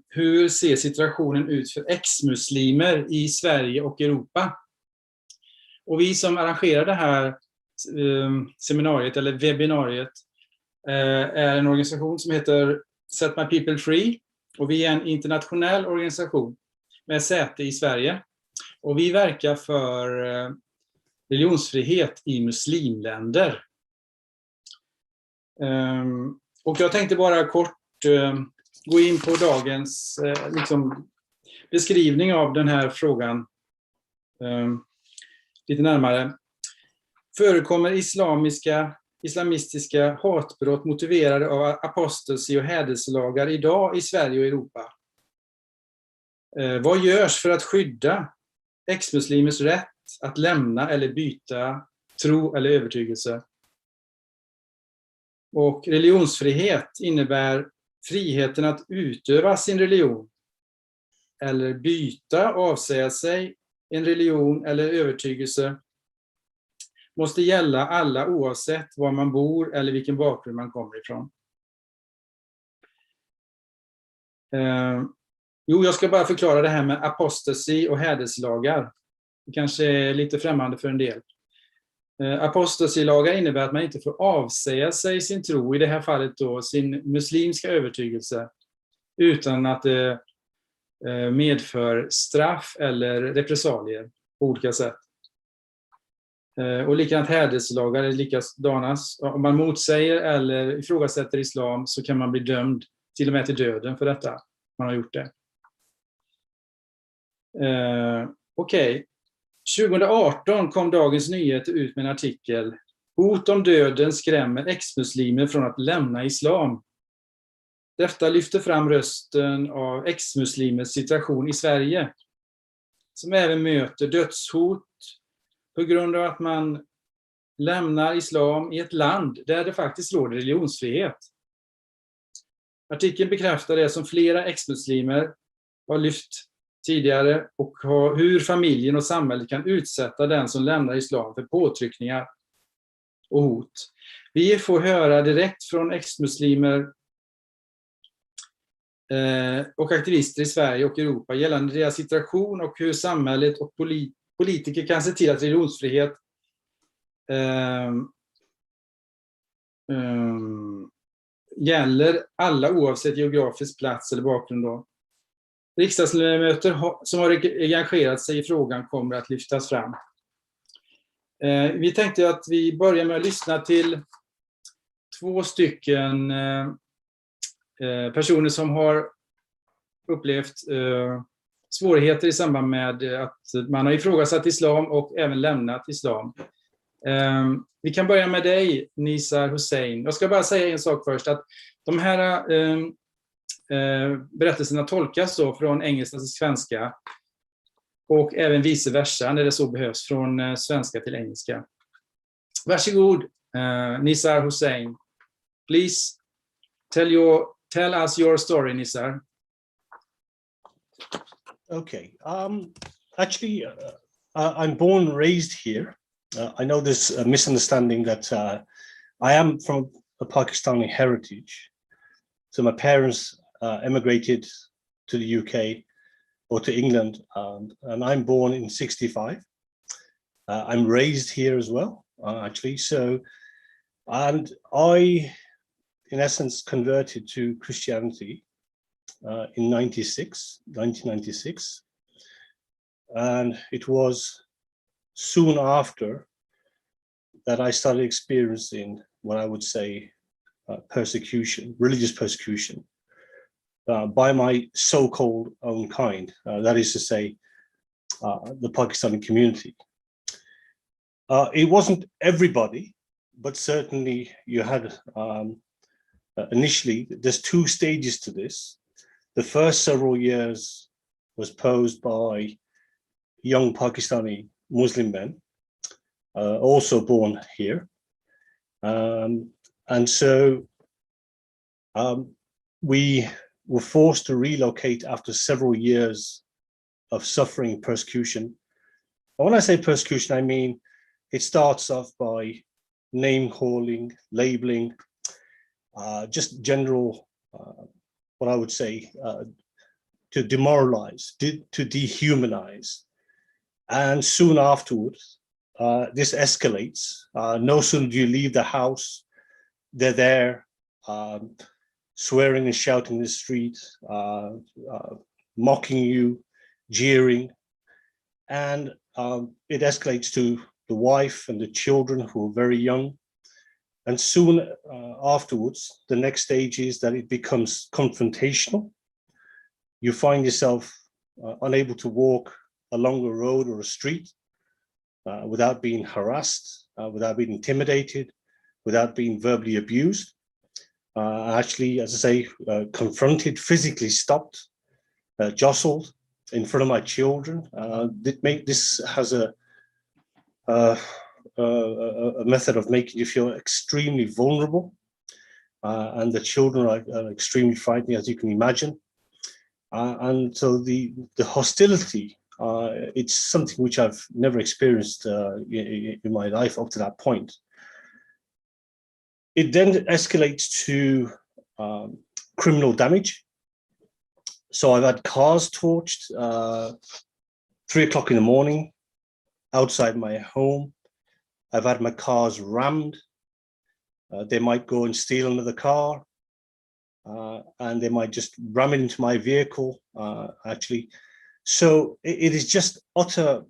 hur ser situationen ut för ex-muslimer i Sverige och Europa? Och vi som arrangerar det här seminariet eller webbinariet är en organisation som heter Set My People Free, och vi är en internationell organisation med säte i Sverige, och vi verkar för religionsfrihet i muslimländer. Och jag tänkte bara kort gå in på dagens beskrivning av den här frågan lite närmare. Förekommer islamistiska hatbrott motiverade av apostasy och hädelselagar idag i Sverige och Europa? Vad görs för att skydda ex-muslimers rätt att lämna eller byta tro eller övertygelse? Och religionsfrihet innebär friheten att utöva sin religion eller byta, avsäga sig en religion eller övertygelse, måste gälla alla oavsett var man bor eller vilken bakgrund man kommer ifrån. Jag ska bara förklara det här med apostasy och hädelselagar. Det kanske är lite främmande för en del. Apostasylagar innebär att man inte får avsäga sig sin tro, i det här fallet då sin muslimska övertygelse, utan att det medför straff eller repressalier på olika sätt. Och likadant hädelselagar är likadana. Om man motsäger eller ifrågasätter islam så kan man bli dömd till och med till döden för detta. Man har gjort det. Okej. 2018 kom Dagens Nyheter ut med en artikel: Hot om döden skrämmer ex-muslimer från att lämna islam. Detta lyfter fram rösten av ex-muslimers situation i Sverige, som även möter dödshot på grund av att man lämnar islam i ett land där det faktiskt råder religionsfrihet. Artikeln bekräftar det som flera ex-muslimer har lyft tidigare, och hur familjen och samhället kan utsätta den som lämnar islam för påtryckningar och hot. Vi får höra direkt från ex-muslimer och aktivister i Sverige och Europa gällande deras situation och hur samhället och politiker kan se till att religionsfrihet gäller alla oavsett geografisk plats eller bakgrund då. Riksdagsledamöter som har engagerat sig i frågan kommer att lyftas fram. Vi tänkte att vi börjar med att lyssna till 2 stycken personer som har upplevt svårigheter i samband med att man har ifrågasatt islam och även lämnat islam. Vi kan börja med dig, Nisar Hussein. Jag ska bara säga en sak först, att de här berättelserna tolkas så från engelska till svenska, och även vice versa när det så behövs, från svenska till engelska. Varsågod, Nisar Hussein. Please tell us your story, Nisar. Okay. Actually, I'm born and raised here. I know there's a misunderstanding that I am from a Pakistani heritage. So my parents emigrated to the UK or to England, and I'm born in 65. I'm raised here as well, actually. So, and I, in essence, converted to Christianity in 1996. And it was soon after that I started experiencing what I would say persecution, religious persecution, by my so-called own kind, that is to say, the Pakistani community. It wasn't everybody, but certainly you had, initially, there's 2 stages to this. The first several years was posed by young Pakistani Muslim men, also born here. And so we were forced to relocate after several years of suffering persecution. And when I say persecution, I mean it starts off by name calling, labeling, just general what I would say, to demoralize, to dehumanize. And soon afterwards, this escalates. No sooner do you leave the house, they're there, swearing and shouting in the street, mocking you, jeering. And it escalates to the wife and the children who are very young. And soon afterwards, the next stage is that it becomes confrontational. You find yourself unable to walk along a road or a street without being harassed, without being intimidated, without being verbally abused. Actually, as I say, confronted, physically stopped, jostled in front of my children. This has a method of making you feel extremely vulnerable, and the children are extremely frightening, as you can imagine. And so the hostility, it's something which I've never experienced in my life up to that point. It then escalates to criminal damage. So I've had cars torched, 3 o'clock in the morning, outside my home. I've had my cars rammed. They might go and steal another car, and they might just ram it into my vehicle, actually. So it is just utter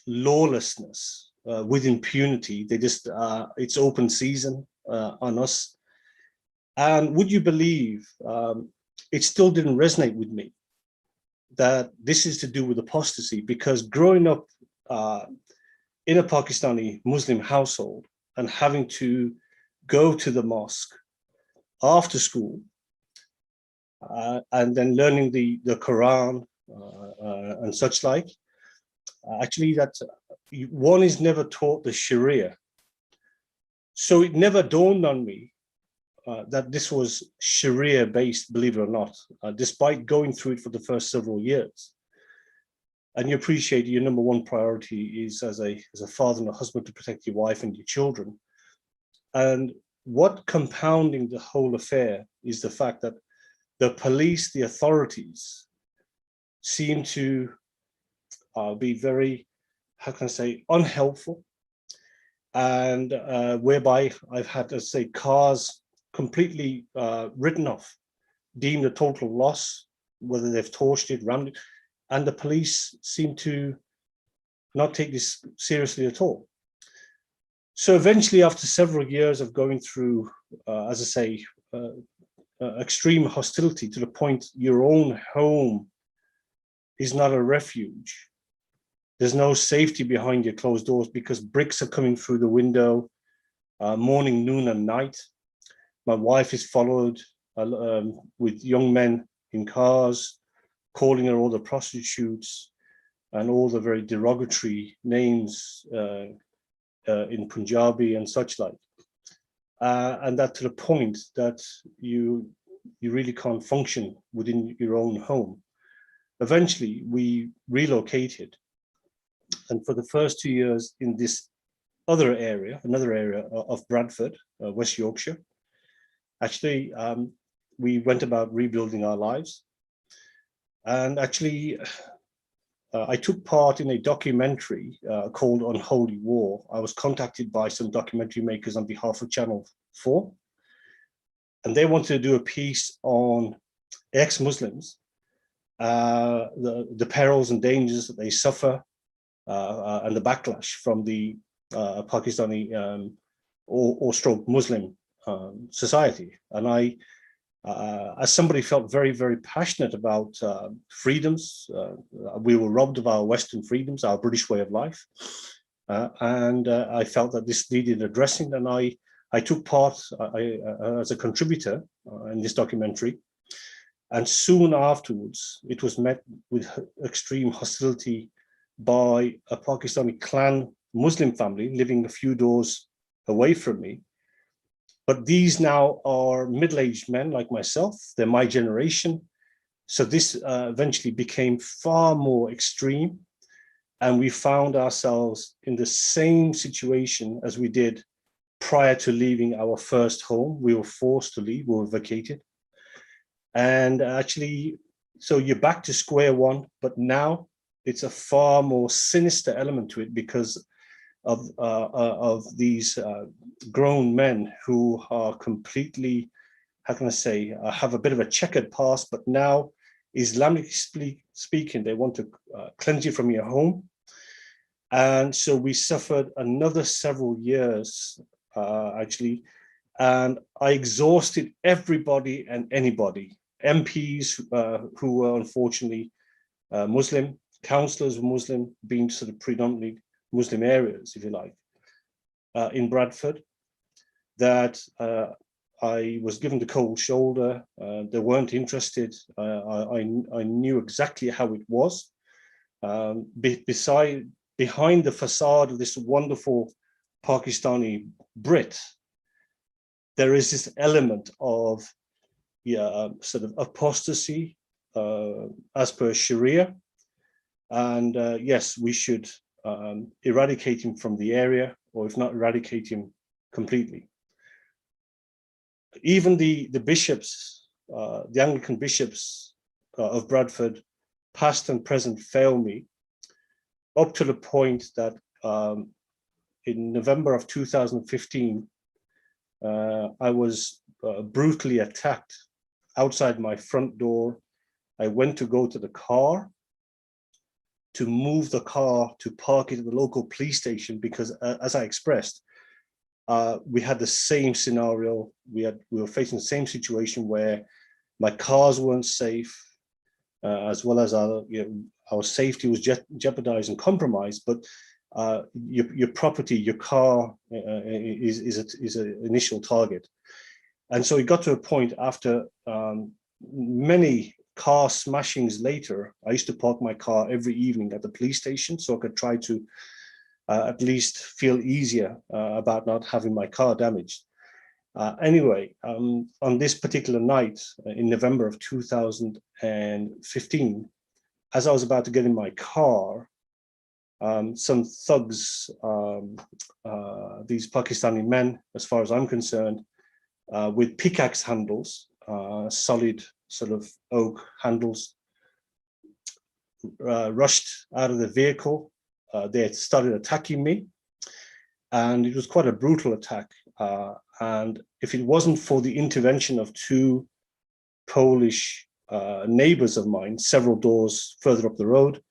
lawlessness with impunity. They just, it's open season on us. And would you believe, it still didn't resonate with me that this is to do with apostasy, because growing up in a Pakistani Muslim household and having to go to the mosque after school and then learning the Quran and such like, actually that one is never taught the Sharia. So it never dawned on me that this was Sharia based, believe it or not, despite going through it for the first several years. And you appreciate your number one priority is as a father and a husband to protect your wife and your children. And what compounding the whole affair is the fact that the police, the authorities, seem to be very, how can I say, unhelpful. And whereby I've had to say cars completely written off, deemed a total loss, whether they've torched it, rammed it, and the police seem to not take this seriously at all. So eventually, after several years of going through, as I say, extreme hostility to the point your own home is not a refuge. There's no safety behind your closed doors because bricks are coming through the window, morning, noon, and night. My wife is followed with young men in cars, calling her all the prostitutes and all the very derogatory names in Punjabi and such like. And that to the point that you really can't function within your own home. Eventually, we relocated. And for the first 2 years in this other area, another area of Bradford, West Yorkshire, actually, we went about rebuilding our lives. And actually, I took part in a documentary called Unholy War. I was contacted by some documentary makers on behalf of Channel 4. And they wanted to do a piece on ex-Muslims, the perils and dangers that they suffer, and the backlash from the Pakistani or stroke Muslim society. And I, as somebody felt very, very passionate about freedoms, we were robbed of our Western freedoms, our British way of life. And I felt that this needed addressing, and I took part as a contributor in this documentary. And soon afterwards, it was met with extreme hostility by a Pakistani clan Muslim family living a few doors away from me. But these now are middle-aged men like myself. They're my generation. So this eventually became far more extreme. And we found ourselves in the same situation as we did prior to leaving our first home. We were forced to leave, we were vacated. And actually, so you're back to square one, but now it's a far more sinister element to it because of these grown men who are completely, how can I say, have a bit of a checkered past, but now, Islamically speaking, they want to cleanse you from your home. And so we suffered another several years, actually, and I exhausted everybody and anybody, MPs who were unfortunately Muslim, councillors were Muslim, being sort of predominantly Muslim areas, if you like, in Bradford, that I was given the cold shoulder. They weren't interested. I knew exactly how it was. Behind the facade of this wonderful Pakistani Brit, there is this element of sort of apostasy as per Sharia. And yes, we should eradicate him from the area, or if not eradicate him completely. Even the bishops, the Anglican bishops of Bradford, past and present, fail me, up to the point that in November of 2015, I was brutally attacked outside my front door. I went to go to the car, to move the car, to park it at the local police station, because as I expressed, we had the same scenario. We were facing the same situation where my cars weren't safe, as well as our safety was jeopardized and compromised. But your property, your car is an initial target. And so it got to a point after many car smashings later, I used to park my car every evening at the police station so I could try to at least feel easier about not having my car damaged. Anyway, on this particular night in November of 2015, as I was about to get in my car, some thugs, these Pakistani men, as far as I'm concerned, with pickaxe handles, solid sort of oak handles, rushed out of the vehicle. They had started attacking me, and it was quite a brutal attack. And if it wasn't for the intervention of two Polish neighbors of mine, several doors further up the road,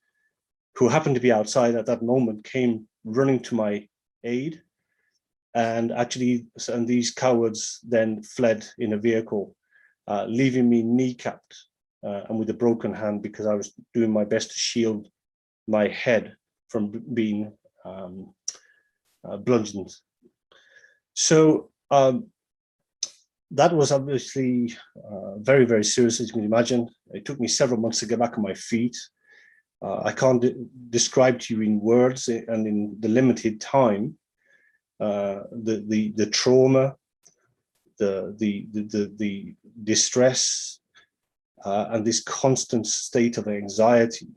who happened to be outside at that moment, came running to my aid. And actually, and these cowards then fled in a vehicle, leaving me kneecapped and with a broken hand, because I was doing my best to shield my head from being bludgeoned. So that was obviously very, very serious, as you can imagine. It took me several months to get back on my feet. I can't describe to you in words and in the limited time the trauma, the distress, and this constant state of anxiety.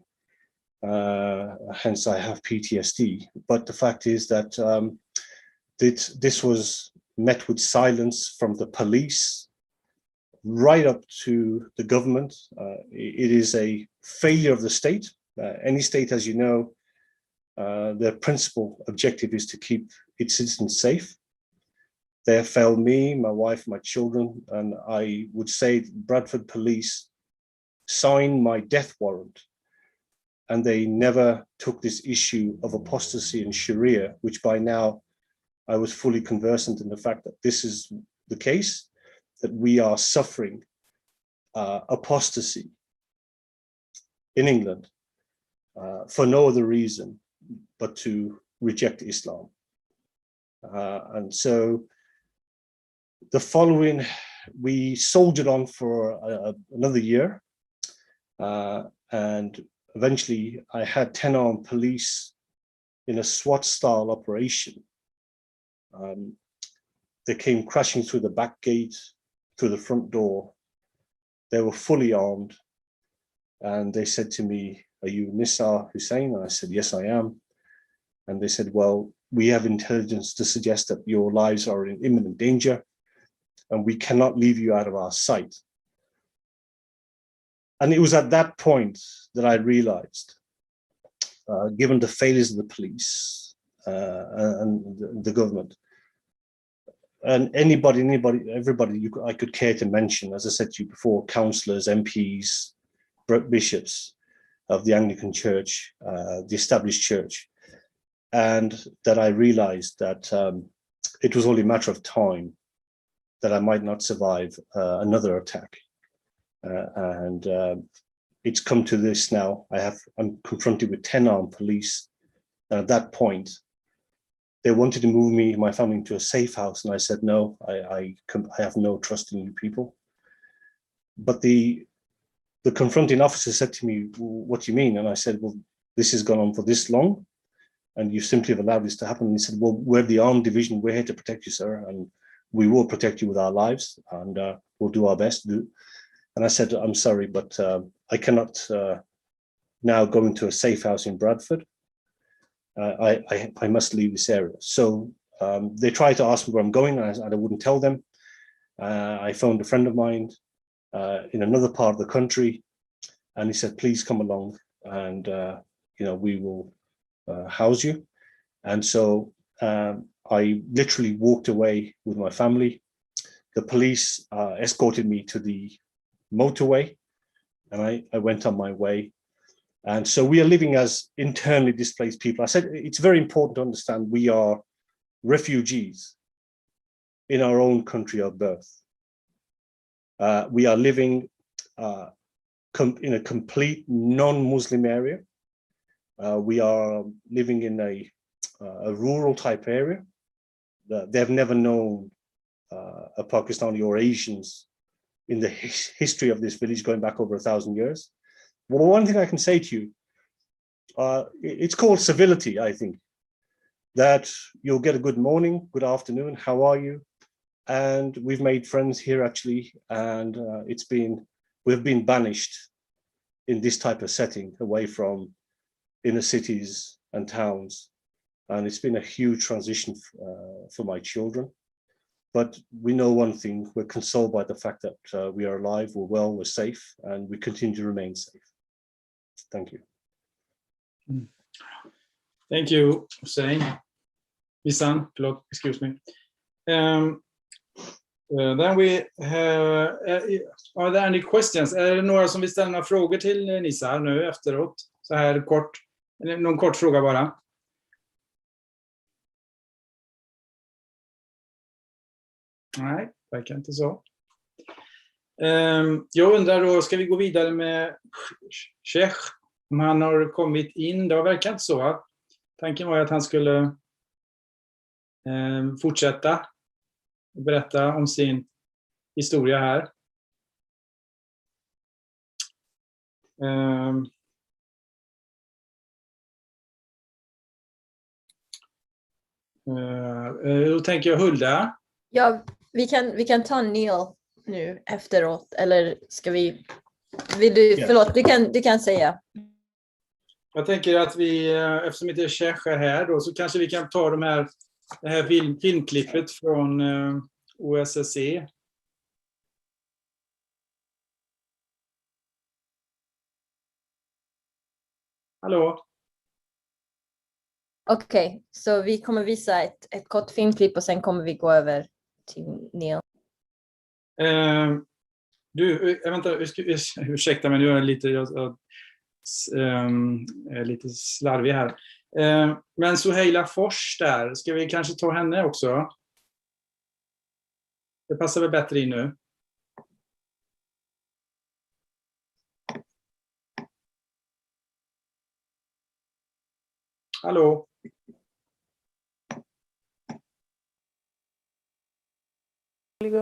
Hence, I have PTSD. But the fact is that this was met with silence from the police, right up to the government. It is a failure of the state. Any state, as you know, their principal objective is to keep its citizens safe. They have failed me, my wife, my children, and I would say Bradford police signed my death warrant, and they never took this issue of apostasy and Sharia, which by now I was fully conversant in the fact that this is the case, that we are suffering apostasy in England for no other reason but to reject Islam. And so the following, we soldiered on for another year, and eventually I had 10 armed police in a SWAT style operation. They came crashing through the back gate, through the front door. They were fully armed, and they said to me, "Are you Nisar Hussain?" And I said, "Yes, I am." And they said, "Well, we have intelligence to suggest that your lives are in imminent danger, and we cannot leave you out of our sight." And it was at that point that I realized, given the failures of the police and the government, and everybody I could care to mention, as I said to you before, councillors, MPs, bishops of the Anglican Church, the established church, and that I realized that it was only a matter of time that I might not survive another attack. It's come to this now. I'm confronted with 10 armed police. And at that point, they wanted to move me and my family into a safe house. And I said, no, I have no trust in you people. But the confronting officer said to me, what do you mean? And I said, well, this has gone on for this long, and you simply have allowed this to happen. And he said, well, we're the armed division. We're here to protect you, sir. And we will protect you with our lives, and we'll do our best to do. And I said, I'm sorry, but I cannot now go into a safe house in Bradford. I must leave this area. So they tried to ask me where I'm going, and I wouldn't tell them. I phoned a friend of mine in another part of the country, and he said, please come along, and we will house you. And so I literally walked away with my family. The police escorted me to the motorway, and I went on my way. And so we are living as internally displaced people. I said it's very important to understand we are refugees in our own country of birth. We are living in a complete non-Muslim area. We are living in a rural type area. They've never known a Pakistani or Asians in the history of this village going back over 1,000 years. Well, one thing I can say to you, it's called civility, I think, that you'll get a good morning, good afternoon, how are you? And we've made friends here actually, and we've been banished in this type of setting away from inner cities and towns. And it's been a huge transition for my children. But we know one thing, we're consoled by the fact that we are alive, we're well, we're safe, and we continue to remain safe. Thank you. Thank you, Hussein. Bisan, excuse me. Then we have, are there any questions? Är det några som vill ställa några frågor till Nisa nu efteråt? Så här kort, någon kort fråga bara. Nej, verkar inte så. Jag undrar då, ska vi gå vidare med Sheikh? Om han har kommit in, det verkar inte så. Tanken var att han skulle fortsätta berätta om sin historia här. Då tänker jag Hulda. Ja, vi kan ta Neil nu efteråt, eller ska vi... Förlåt, du kan säga. Jag tänker att vi, eftersom inte Sheikh är här då, så kanske vi kan ta det här filmklippet från OSSE. Hallå? Okej, så vi kommer visa ett kort filmklipp och sen kommer vi gå över till Neil. Vänta, ursäkta men nu är jag lite slarvig här. Men Suheila Fors där, ska vi kanske ta henne också? Det passar väl bättre in nu. Hallå?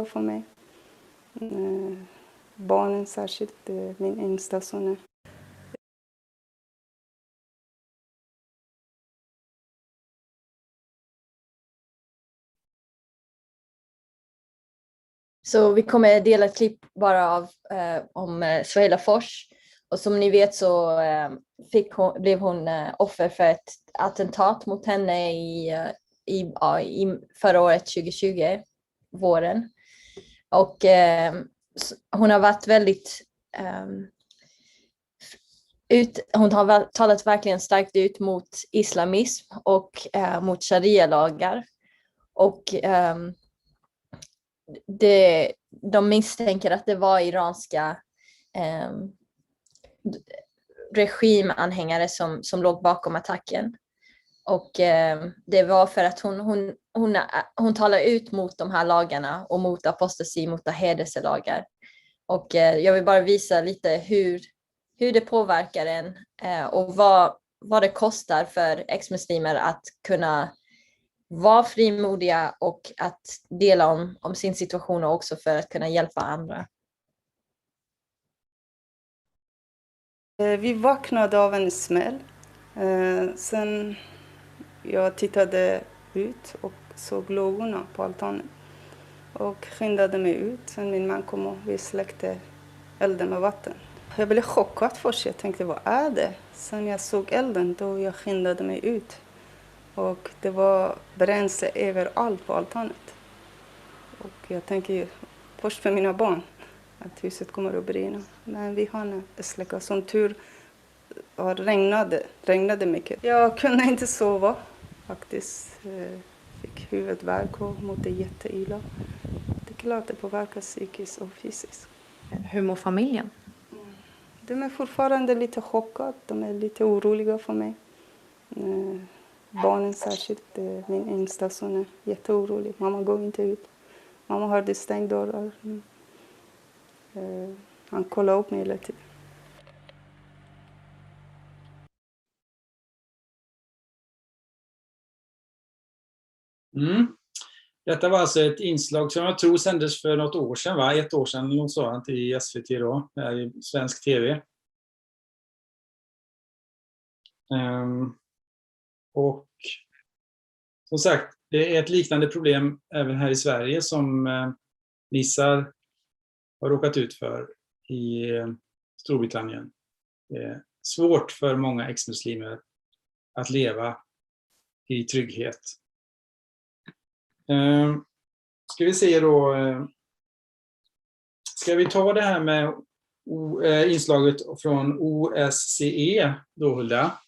För mig. Barnen, särskilt min yngsta son. Så vi kommer dela ett klipp bara om Suheila Fors. Och som ni vet så blev hon offer för ett attentat mot henne i förra året 2020, våren. Och hon har varit väldigt hon har talat verkligen starkt ut mot islamism och mot sharia-lagar. Och de misstänker att det var iranska regimanhängare som låg bakom attacken. Och det var för att hon talar ut mot de här lagarna och mot apostasi, mot hädelselagar. Och jag vill bara visa lite hur det påverkar en och vad det kostar för ex-muslimer att kunna vara frimodiga och att dela om sin situation och också för att kunna hjälpa andra. Vi vaknade av en smäll. Sen jag tittade ut och såg lågorna på altanen och skyndade mig ut. Sen min man kom och vi släckte elden med vatten. Jag blev chockad först. Jag tänkte, vad är det? Sen jag såg elden då jag skyndade mig ut. Och det var bränsle överallt på altanet. Och jag tänker först för mina barn att huset kommer att brinna. Men vi hann släcka. Som tur regnade mycket. Jag kunde inte sova faktiskt. Fick huvudvärk och mådde jätteilla. Det är klart det påverkar psykiskt och fysiskt. Hur mår familjen? De är fortfarande lite chockade. De är lite oroliga för mig. Barnen särskilt, min yngsta son är jätteorolig. Mamma går inte ut. Mamma har det stängt dörrar. Han kollar upp mig hela tiden. Detta var alltså ett inslag som jag tror sändes för något år sedan, va? 1 år sedan, något sådant i SVT då, här i svensk tv. Och som sagt, det är ett liknande problem även här i Sverige som Nissar har råkat ut för i Storbritannien. Det är svårt för många ex-muslimer att leva i trygghet. Ska vi se då, ska vi ta det här med inslaget från OSCE då, Hulda?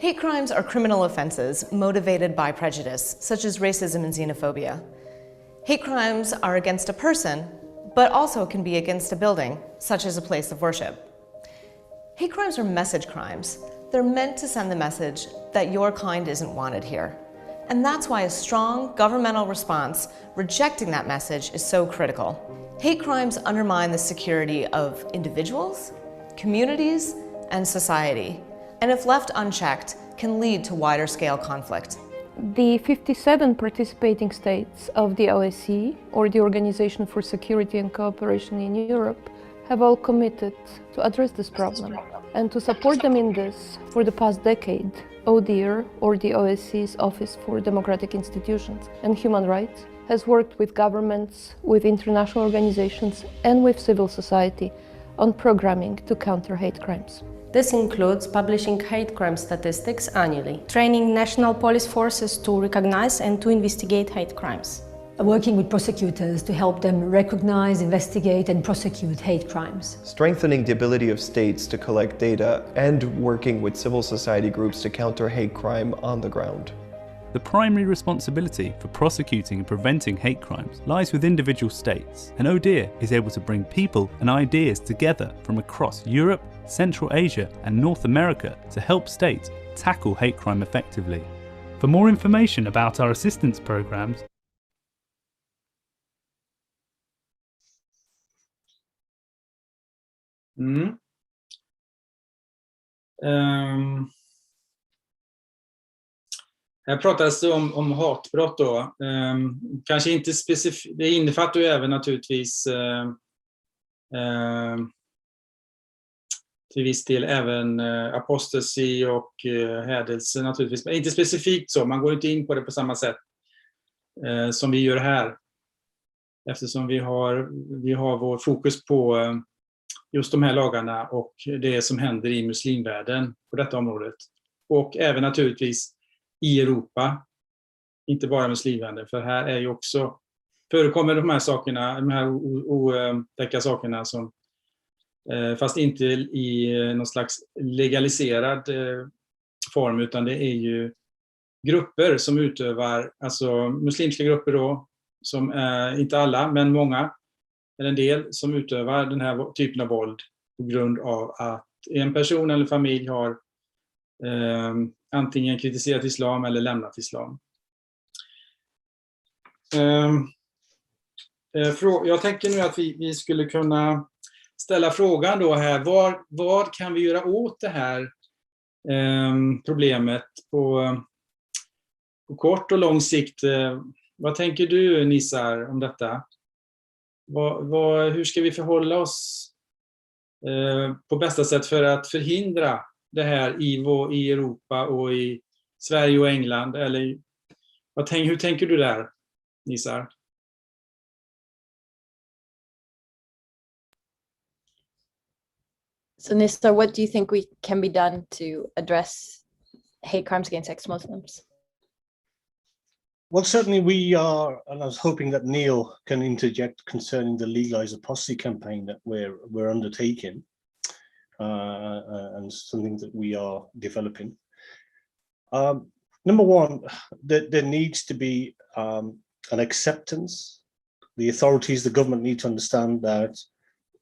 Hate crimes are criminal offenses motivated by prejudice, such as racism and xenophobia. Hate crimes are against a person, but also can be against a building, such as a place of worship. Hate crimes are message crimes. They're meant to send the message that your kind isn't wanted here. And that's why a strong governmental response rejecting that message is so critical. Hate crimes undermine the security of individuals, communities, and society, and if left unchecked, can lead to wider scale conflict. The 57 participating states of the OSCE, or the Organization for Security and Cooperation in Europe, have all committed to address this problem. And to support them in this, for the past decade, ODIHR, or the OSCE's Office for Democratic Institutions and Human Rights, has worked with governments, with international organizations, and with civil society on programming to counter hate crimes. This includes publishing hate crime statistics annually, training national police forces to recognize and to investigate hate crimes, working with prosecutors to help them recognize, investigate and prosecute hate crimes, strengthening the ability of states to collect data, and working with civil society groups to counter hate crime on the ground. The primary responsibility for prosecuting and preventing hate crimes lies with individual states, and ODIHR is able to bring people and ideas together from across Europe, Central Asia and North America to help states tackle hate crime effectively. For more information about our assistance programs, Här pratas det om hatbrott då. Kanske inte specifikt, det innefattar ju även naturligtvis till viss del även apostasy och hädelse naturligtvis. Men inte specifikt så, man går inte in på det på samma sätt som vi gör här. eftersom vi har vår fokus på just de här lagarna och det som händer i muslimvärlden på detta området. Och även naturligtvis i Europa, inte bara muslimvärlden, för här är ju också förekommer de här sakerna, de här otäcka sakerna som fast inte i någon slags legaliserad form, utan det är ju grupper som utövar, alltså muslimska grupper då, som inte alla, men många, eller en del, som utövar den här typen av våld på grund av att en person eller familj har antingen kritiserat islam eller lämnat islam. Jag tänker nu att vi skulle kunna ställa frågan då här, vad kan vi göra åt det här problemet på kort och lång sikt? Vad tänker du, Nissar, om detta? Hur ska vi förhålla oss på bästa sätt för att förhindra det här i Europa och i Sverige och England? Eller hur tänker du där, Nissar? So Nissar, what do you think can be done to address hate crimes against ex-Muslims? Well, certainly we are, and I was hoping that Neil can interject concerning the Legalize Apostasy campaign that we're undertaking, and something that we are developing. Number one, there needs to be an acceptance. The authorities, the government need to understand that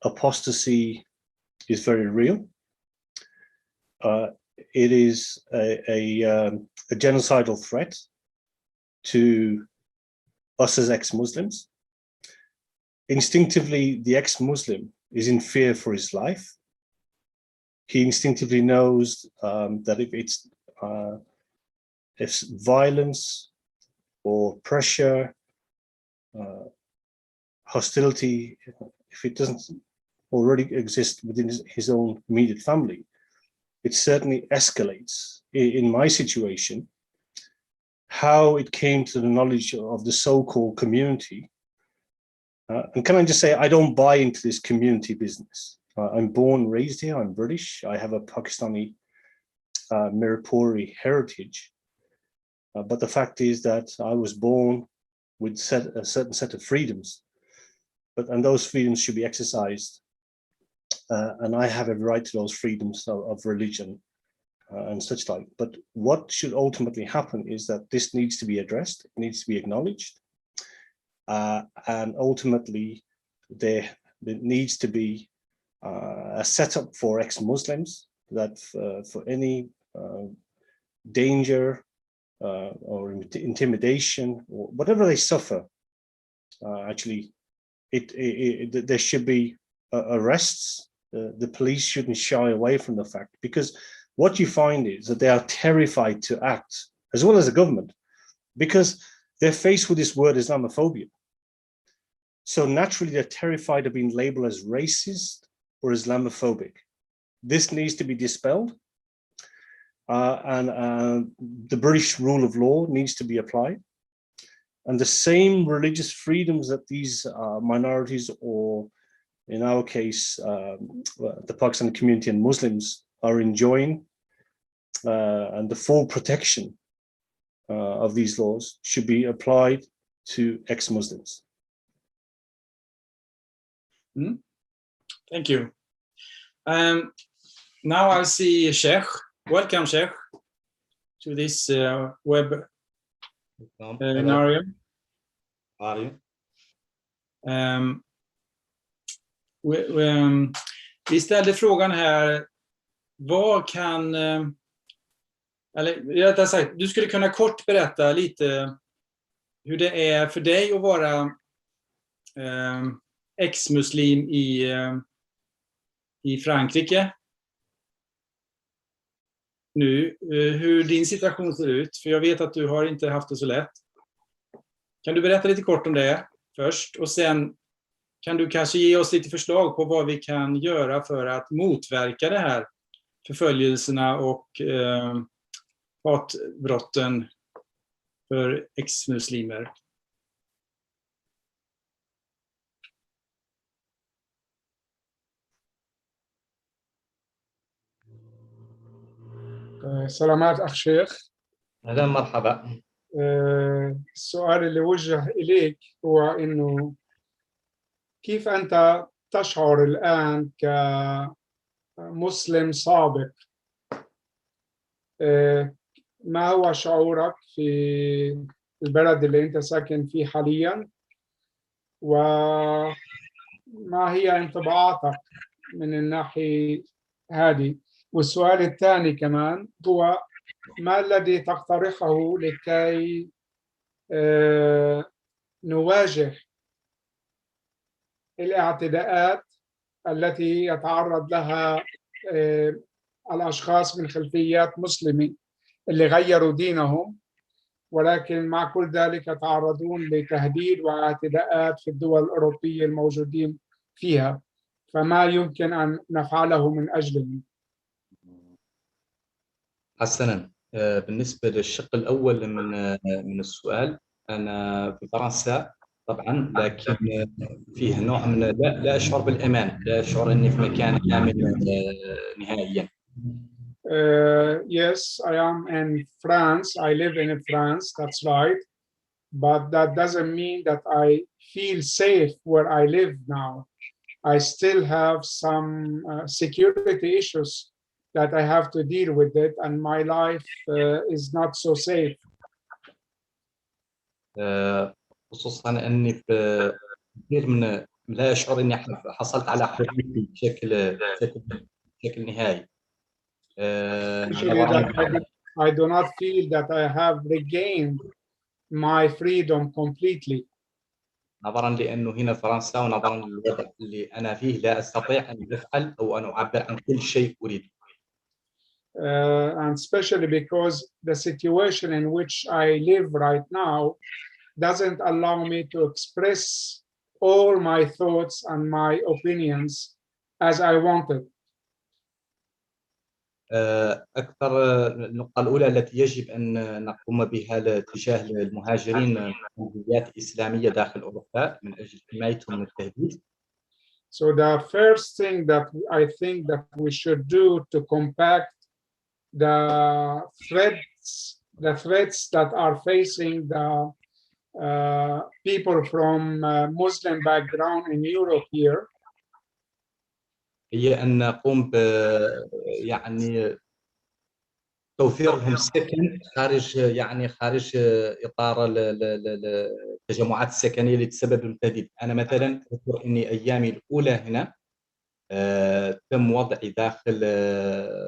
apostasy is very real. It is a genocidal threat to us as ex-Muslims. Instinctively, the ex-Muslim is in fear for his life. He instinctively knows that if violence or pressure, hostility, if it doesn't already exist within his own immediate family, it certainly escalates. In my situation, how it came to the knowledge of the so-called community. And can I just say, I don't buy into this community business. I'm born and raised here, I'm British. I have a Pakistani Mirpuri heritage. But the fact is that I was born with a certain set of freedoms, and those freedoms should be exercised. And I have a right to those freedoms of religion and such like. But what should ultimately happen is that this needs to be addressed, it needs to be acknowledged, and ultimately there needs to be a setup for ex-Muslims that for any danger or intimidation or whatever they suffer, actually there should be arrests. The police shouldn't shy away from the fact, because what you find is that they are terrified to act, as well as the government, because they're faced with this word Islamophobia. So naturally, they're terrified of being labeled as racist or Islamophobic. This needs to be dispelled, and the British rule of law needs to be applied. And the same religious freedoms that these minorities, or in our case, the Pakistani community and Muslims are enjoying, and the full protection of these laws should be applied to ex-Muslims. Thank you. Now I see Sheikh. Welcome, Sheikh, to this webinar. Vi ställde frågan här, vad kan, eller rättare sagt, du skulle kunna kort berätta lite hur det är för dig att vara ex-muslim i Frankrike nu, hur din situation ser ut, för jag vet att du har inte haft det så lätt. Kan du berätta lite kort om det först, och sen kan du kanske ge oss lite förslag på vad vi kan göra för att motverka det här förföljelserna och hatbrotten för ex-muslimer? سلامات أخ شيخ. أهلا مرحبا. السؤال اللي وجه إليك هو إنه كيف أنت تشعر الآن كمسلم سابق؟ ما هو شعورك في البلد اللي أنت ساكن فيه حاليا؟ وما هي انطباعاتك من الناحية هذه؟ والسؤال الثاني كمان هو ما الذي تقترحه لكي نواجه الاعتداءات التي يتعرض لها الأشخاص من خلفيات مسلمة اللي غيروا دينهم، ولكن مع كل ذلك يتعرضون لتهديد واعتداءات في الدول الأوروبية الموجودين فيها، فما يمكن أن نفعله من أجلهم؟ حسنا، بالنسبة للشق الأول من السؤال، أنا في فرنسا طبعا، لكن فيه نوع من لا أشعر بالأمان، لا أشعر أني في مكان آمن نهائيا. Yes, I am in France. I live in France, that's right. But that doesn't mean that I feel safe where I live now. I still have some security issues that I have to deal with it, and my life is not so safe. خصوصا أني في كثير من لا أشعر أني حصلت على حريتي بشكل نهائي. I do not feel that I have regained my freedom completely. نظرا لأنه هنا فرنسا ونظرا للوضع اللي أنا فيه لا أستطيع أن أفعل أو أن أعبر عن كل شيء أريد. And especially because the situation in which I live right now doesn't allow me to express all my thoughts and my opinions as I wanted. أكثر النقطة الأولى التي يجب أن نقوم بها تجاه المهاجرين من جنسيات إسلامية داخل أوروبا من أجل حمايتهم من التهديد. So the first thing that I think that we should do to combat the threats that are facing the people from Muslim background in Europe here. هي أن نقوم يعني توفير لهم سكن خارج إطار التجمعات السكنية اللي تسبب بالتهديد. أنا مثلا أذكر إني أيامي الأولى هنا تم وضعي داخل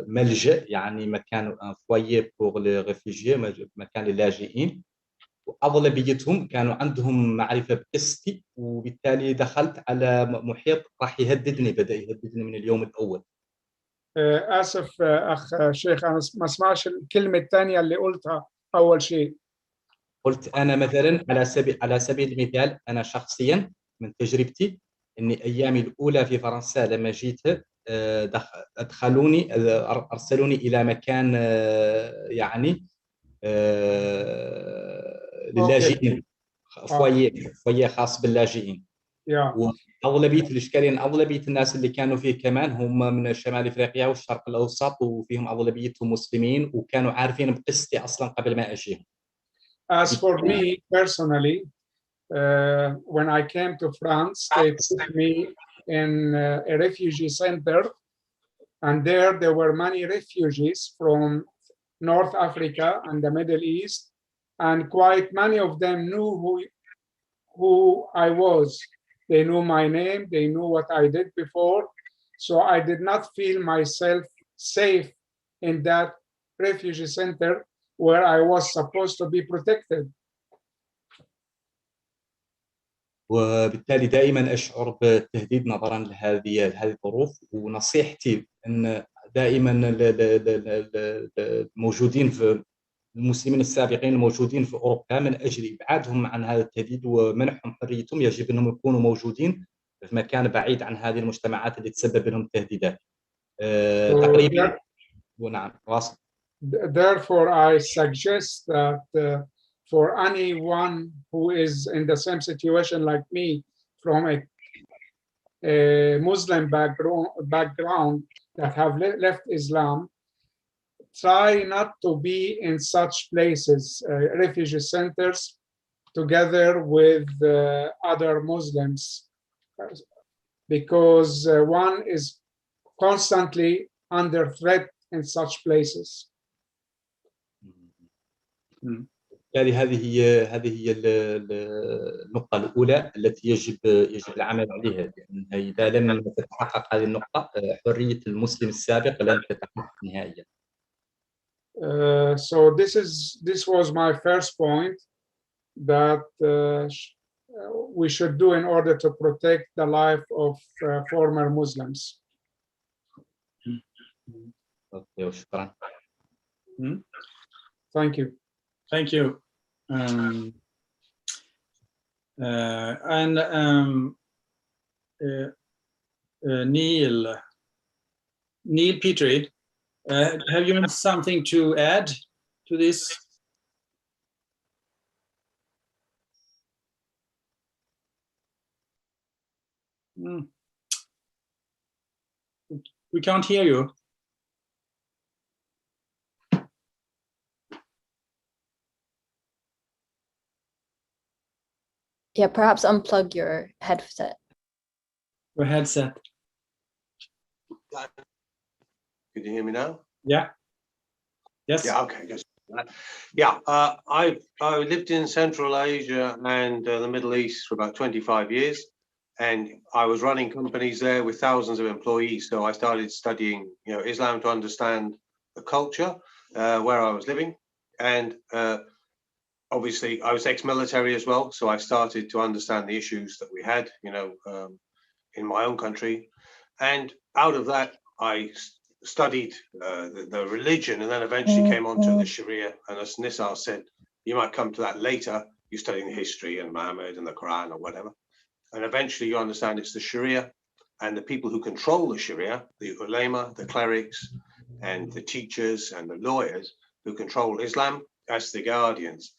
ملجأ، يعني مكان فويي بور لي ريفوجي، مكان للاجئين، وأغلبيتهم كانوا عندهم معرفة بقصتي، وبالتالي دخلت على محيط راح يهددني، بدأ يهددني من اليوم الأول. آسف أخ شيخ، أنا ما اسمعش الكلمة الثانية اللي قلتها أول شيء. قلت أنا مثلا على سبيل المثال، أنا شخصيا من تجربتي إني أيامي الأولى في فرنسا لما جيت أرسلوني إلى مكان يعني للاجئين، فوية خاص باللاجئين. وأغلبية الإشكاليين، أغلبية الناس اللي كانوا فيه كمان هم من شمال إفريقيا والشرق الأوسط، وفيهم أغلبيتهم مسلمين، وكانوا عارفين بقصتي أصلا قبل ما أجيهم. As for me personally, when I came to France, they put me in a refugee center, and there were many refugees from North Africa and the Middle East, and quite many of them knew who I was. They knew my name, they knew what I did before, so I did not feel myself safe in that refugee center where I was supposed to be protected. وبالتالي دائما أشعر بالتهديد نظرا لهذه الظروف، ونصيحتي أن دائما الموجودين في المسلمين السابقين الموجودين في أوروبا، من أجل إبعادهم عن هذا التهديد ومنحهم حريتهم، يجب أنهم يكونوا موجودين في مكان بعيد عن هذه المجتمعات اللي تسبب لهم التهديدات. تقريبا. ونعم، واصل. Therefore, I suggest that for anyone who is in the same situation like me, from a Muslim background that have left Islam, try not to be in such places, refugee centers, together with other Muslims, because one is constantly under threat in such places. بالتالي هذه هي النقطة الأولى التي يجب العمل عليها، لأن إذا لم تتحقق هذه النقطة حرية المسلم السابق لن تتحقق نهائيا. So this was my first point that we should do in order to protect the life of former Muslims. أوكي، شكرا. Thank you. Thank you. Neil Petrie, have you something to add to this? We can't hear you. Yeah, perhaps unplug your headset. Your headset. Can you hear me now? Yeah. Yes. Yeah. Okay. Good. Yeah. I lived in Central Asia and the Middle East for about 25 years, and I was running companies there with thousands of employees. So I started studying, Islam to understand the culture where I was living, and obviously I was ex-military as well. So I started to understand the issues that we had, in my own country, and out of that I studied the religion, and then eventually came on to the Sharia. And as Nisar said, you might come to that later. You're studying history and Muhammad and the Quran or whatever, and eventually you understand it's the Sharia and the people who control the Sharia, the ulama, the clerics, and the teachers and the lawyers who control Islam as the guardians.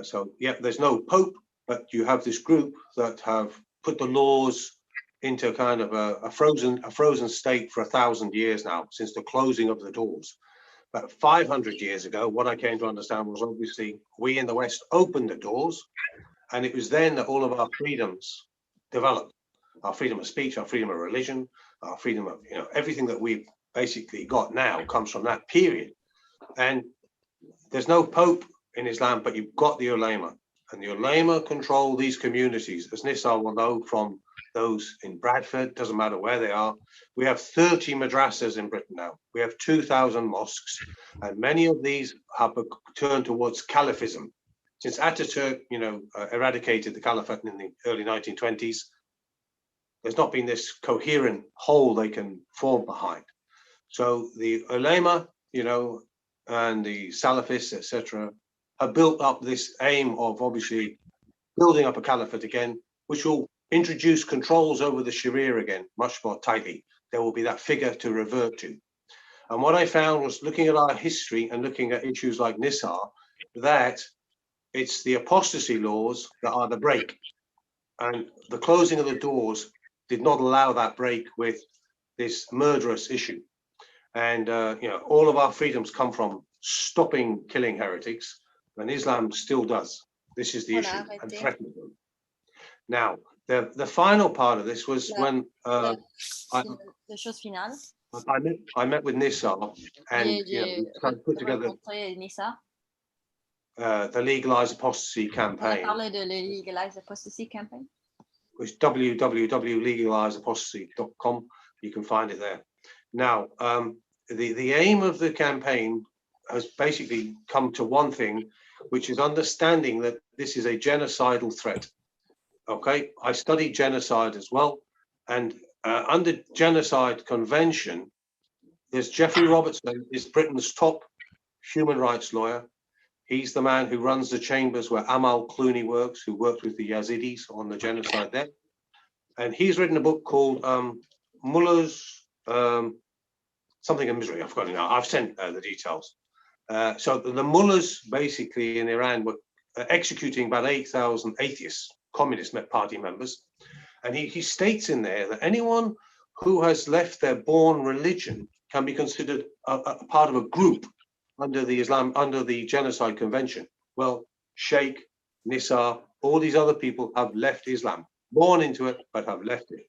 So yeah, there's no pope, but you have this group that have put the laws into kind of a frozen state for 1,000 years now, since the closing of the doors. But 500 years ago, what I came to understand was obviously we in the West opened the doors, and it was then that all of our freedoms developed. Our freedom of speech, our freedom of religion, our freedom of, everything that we've basically got now comes from that period. And there's no pope in Islam, but you've got the ulama, and the ulama control these communities, as Nisar will know from those in Bradford, doesn't matter where they are. We have 30 madrasas in Britain now. We have 2,000 mosques, and many of these have turned towards Caliphism. Since Ataturk, eradicated the Caliphate in the early 1920s, there's not been this coherent whole they can form behind. So the ulama, and the Salafists, etc., have built up this aim of obviously building up a caliphate again, which will introduce controls over the Sharia again, much more tightly. There will be that figure to revert to. And what I found was, looking at our history and looking at issues like Nisar, that it's the apostasy laws that are the break. And the closing of the doors did not allow that break with this murderous issue. And, all of our freedoms come from stopping killing heretics, and Islam still does. This is the issue, and threatening them. Now, the final part of this was when I met with Nisar, and we put together the Legalize Apostasy campaign, which is www.legalizeapostasy.com. You can find it there. Now, the aim of the campaign has basically come to one thing, which is understanding that this is a genocidal threat. Okay, I studied genocide as well, and under Genocide Convention, there's Geoffrey Robertson, is Britain's top human rights lawyer. He's the man who runs the chambers where Amal Clooney works, who worked with the Yazidis on the genocide there. And he's written a book called Mullah's something of Misery. I've forgotten now. I've sent the details. So the mullahs basically in Iran were executing about 8,000 atheists, Communist Party members. And he states in there that anyone who has left their born religion can be considered a part of a group under the Genocide Convention. Well, Sheikh, Nisar, all these other people have left Islam, born into it, but have left it.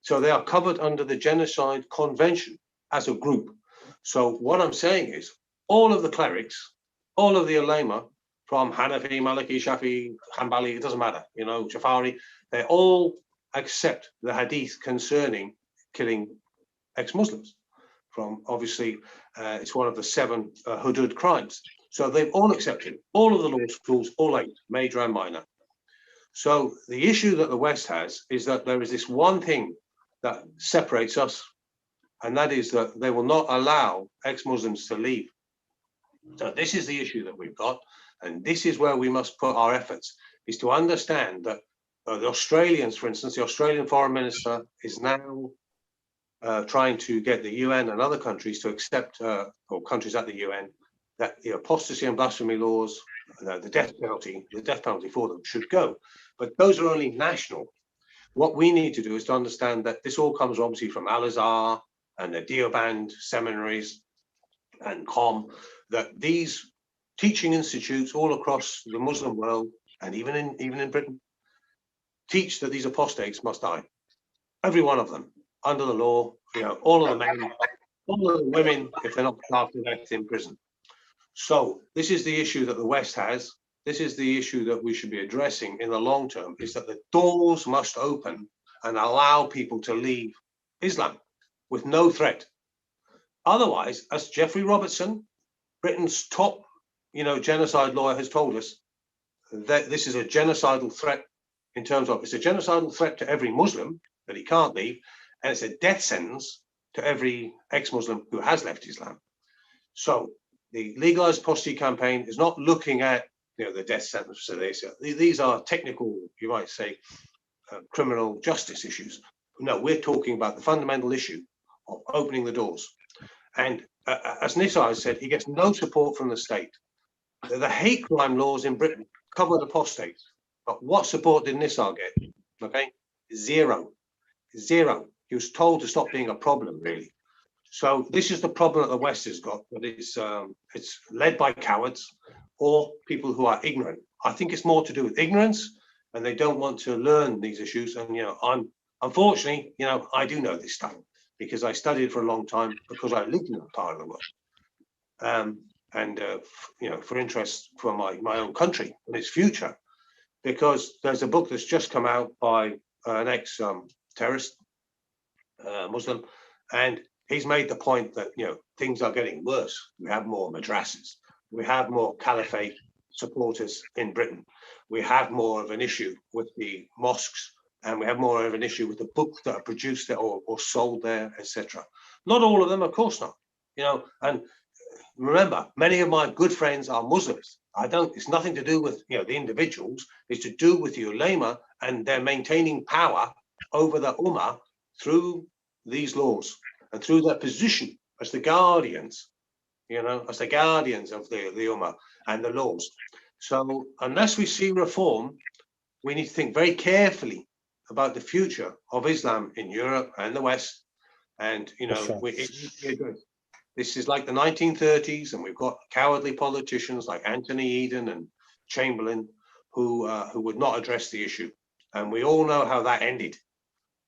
So they are covered under the Genocide Convention as a group. So what I'm saying is all of the clerics, all of the ulama, from Hanafi, Maliki, Shafi, Hanbali, it doesn't matter, you know, Jafari, they all accept the hadith concerning killing ex-Muslims. From obviously, it's one of the 7 hudud crimes. So they've all accepted, all of the law schools, all 8, major and minor. So the issue that the West has is that there is this one thing that separates us, and that is that they will not allow ex-Muslims to leave. So this is the issue that we've got, and this is where we must put our efforts, is to understand that the Australians, for instance, the Australian Foreign Minister is now trying to get the UN and other countries to accept, or countries at the UN, that the apostasy and blasphemy laws, the death penalty for them should go. But those are only national. What we need to do is to understand that this all comes obviously from Al-Azhar and the Deoband seminaries and COM, that these teaching institutes all across the Muslim world, and even in Britain, teach that these apostates must die. Every one of them, under the law, you know, all of the men, all of the women, if they're not after death, in prison. So this is the issue that the West has. This is the issue that we should be addressing in the long term, is that the doors must open and allow people to leave Islam with no threat. Otherwise, as Jeffrey Robertson, Britain's top, you know, genocide lawyer, has told us, that this is a genocidal threat in terms of, it's a genocidal threat to every Muslim that he can't leave, and it's a death sentence to every ex-Muslim who has left Islam. So the legalized apostasy campaign is not looking at, you know, the death sentence. So these are technical, you might say, criminal justice issues. No, we're talking about the fundamental issue of opening the doors. And as Nisar has said, he gets no support from the state. The hate crime laws in Britain covered apostates, but what support did Nisar get? Okay, zero. He was told to stop being a problem, really. So this is the problem that the West has got, that it's led by cowards or people who are ignorant. I think it's more to do with ignorance, and they don't want to learn these issues. And, you know, unfortunately, you know, I do know this stuff because I studied for a long time, because I lived in that part of the world. You know, for interest for my own country and its future, because there's a book that's just come out by an ex-terrorist Muslim, and he's made the point that, you know, things are getting worse. We have more madrasas, we have more caliphate supporters in Britain, we have more of an issue with the mosques, and we have more of an issue with the books that are produced there or sold there, etc. Not all of them, of course not, you know. And remember, many of my good friends are Muslims. It's nothing to do with, you know, the individuals. It's to do with the ulama, and they're maintaining power over the ummah through these laws and through their position as the guardians, you know, as the guardians of the ummah and the laws. So unless we see reform, we need to think very carefully about the future of Islam in Europe and the West. And, you know, this is like the 1930s, and we've got cowardly politicians like Anthony Eden and Chamberlain who would not address the issue. And we all know how that ended.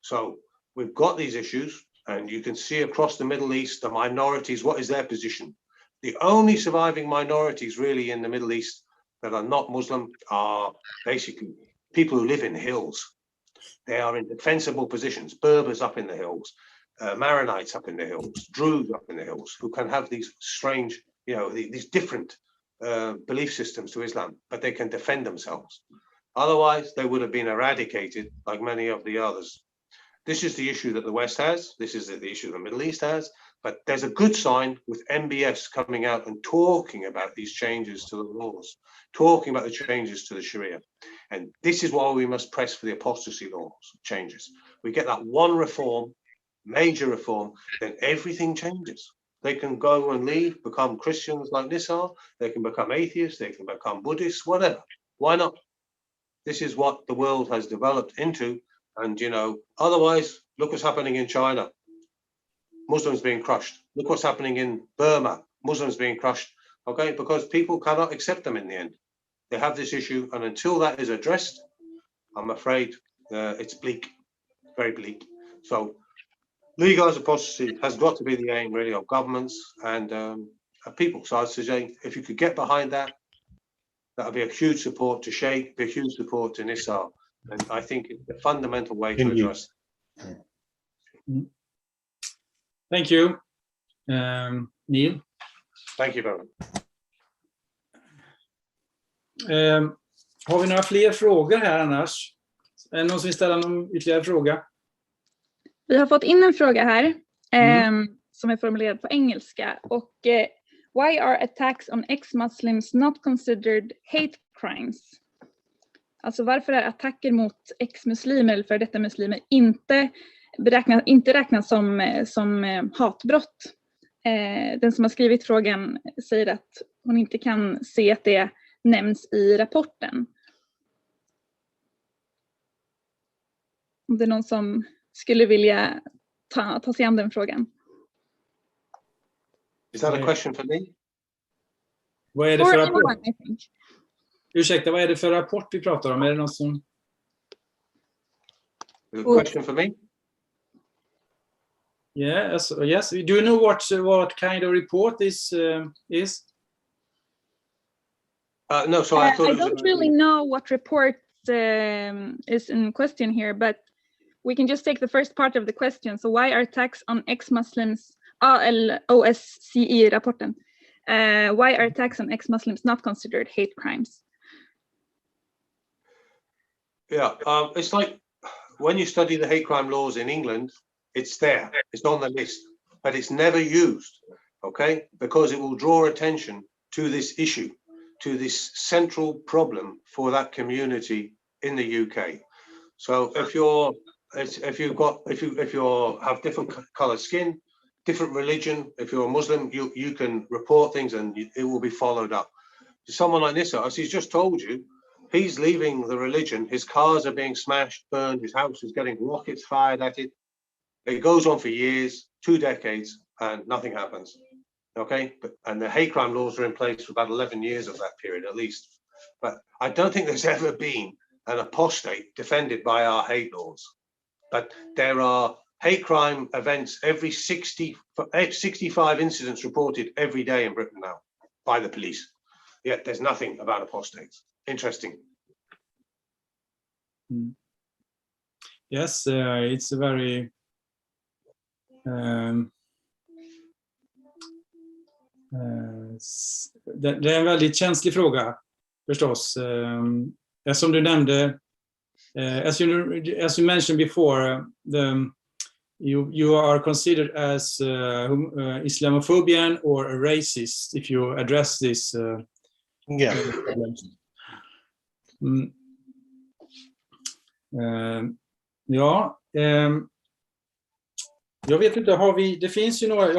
So we've got these issues, and you can see across the Middle East, the minorities, what is their position? The only surviving minorities really in the Middle East that are not Muslim are basically people who live in hills. They are in defensible positions, Berbers up in the hills, Maronites up in the hills, Druze up in the hills, who can have these strange, you know, these different belief systems to Islam, but they can defend themselves. Otherwise, they would have been eradicated like many of the others. This is the issue that the West has. This is the issue the Middle East has. But there's a good sign with MBS coming out and talking about these changes to the laws, talking about the changes to the Sharia. And this is why we must press for the apostasy laws changes. We get that one reform, major reform, then everything changes. They can go and leave, become Christians like Nisar. They can become atheists. They can become Buddhists, whatever. Why not? This is what the world has developed into. And, you know, otherwise, look what's happening in China. Muslims being crushed. Look what's happening in Burma, Muslims being crushed, okay? Because people cannot accept them in the end. They have this issue, and until that is addressed, I'm afraid it's bleak, very bleak. So legalized apostasy has got to be the aim, really, of governments and people. So I'd suggest if you could get behind that, that would be a huge support to Sheikh, be a huge support to Nisar. And I think it's a fundamental way to address it. Thank you, Neil. Thank you very much. Har vi några fler frågor här annars? Är det någon som vill ställa någon ytterligare fråga? Vi har fått in en fråga här som är formulerad på engelska. Och why are attacks on ex-Muslims not considered hate crimes? Alltså varför är attacker mot ex-muslimer eller för detta muslimer inte räknas som hatbrott? Den som har skrivit frågan säger att hon inte kan se att det nämns i rapporten. Om det är någon som skulle vilja ta sig an den frågan. Is that a question for me? Vad är det för rapport? Ursäkta, vad är det för rapport vi pratar om? Är det någon som... A question for me? Yes. Do you know what kind of report this is? No, so I thought I don't really know what report is in question here, but we can just take the first part of the question. So why are attacks on ex-Muslims, OSCE-rapporten, why are attacks on ex-Muslims not considered hate crimes? Yeah, it's like when you study the hate crime laws in England, it's there, it's on the list, but it's never used, okay? Because it will draw attention to this issue, to this central problem for that community in the UK. So if you have different colored skin, different religion, if you're a Muslim, you can report things and it will be followed up. Someone like this, as he's just told you, he's leaving the religion, his cars are being smashed, burned, his house is getting rockets fired at it. It goes on for years, 2 decades, and nothing happens. Okay, and the hate crime laws are in place for about 11 years of that period at least. But I don't think there's ever been an apostate defended by our hate laws. But there are hate crime events every 65 incidents reported every day in Britain now by the police. Yet there's nothing about apostates. Interesting. Yes, it's a very det är en väldigt känslig fråga förstås. Som du nämnde, as you mentioned before, you are considered as Islamophobian or a racist if you address this. Jag vet inte, jag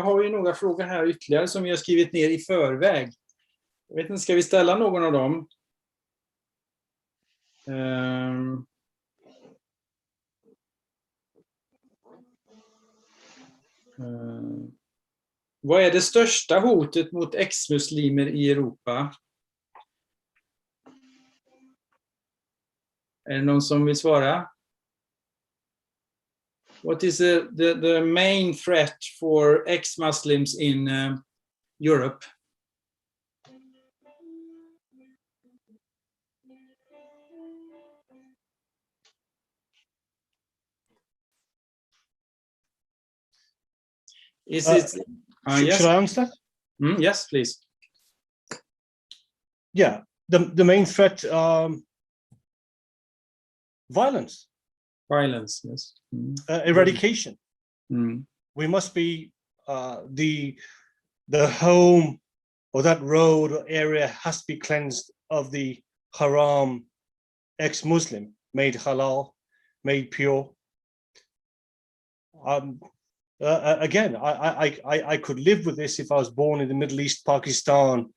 har ju några frågor här ytterligare som vi har skrivit ner i förväg. Jag vet inte, ska vi ställa någon av dem? Vad är det största hotet mot ex-muslimer i Europa? Är det någon som vill svara? What is the main threat for ex-Muslims in Europe? Yes. Should I answer? Yes, please. Yeah, the main threat, violence. Violence, yes. Eradication. We must be the home or that road or area has to be cleansed of the haram ex-Muslim, made halal, made pure. Again, I could live with this if I was born in the Middle East, Pakistan,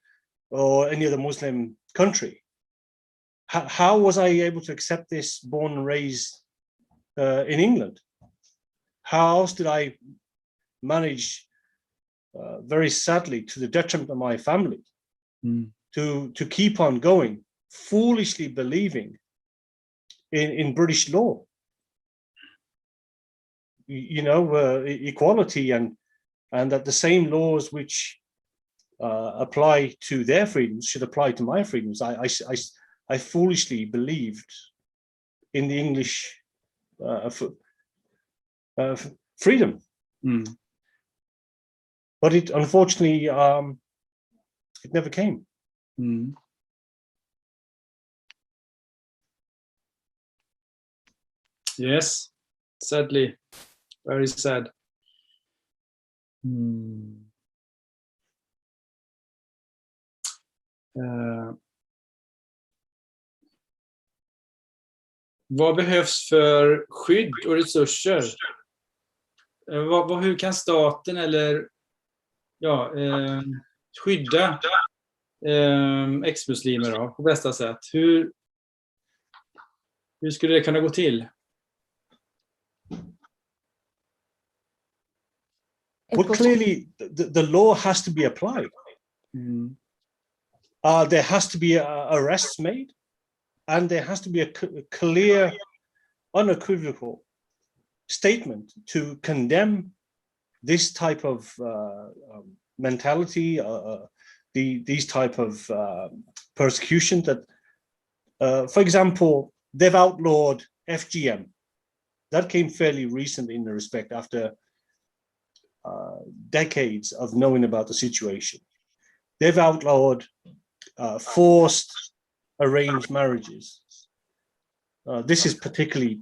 or any other Muslim country. How was I able to accept this born and raised in England? How else did I managed, very sadly, to the detriment of my family, to keep on going, foolishly believing in British law, equality, and that the same laws which apply to their freedoms should apply to my freedoms. I foolishly believed in the English freedom, but it unfortunately it never came. Yes, sadly, very sad. Vad behövs för skydd och resurser? Hur kan staten eller skydda ex-muslimer då, på bästa sätt? Hur skulle det kunna gå till? Well, clearly, the law has to be applied. There has to be arrests made, and there has to be a clear, unequivocal statement to condemn this type of mentality, these type of persecution. That, for example, they've outlawed FGM. That came fairly recently in the respect after decades of knowing about the situation. They've outlawed forced arranged marriages. This is particularly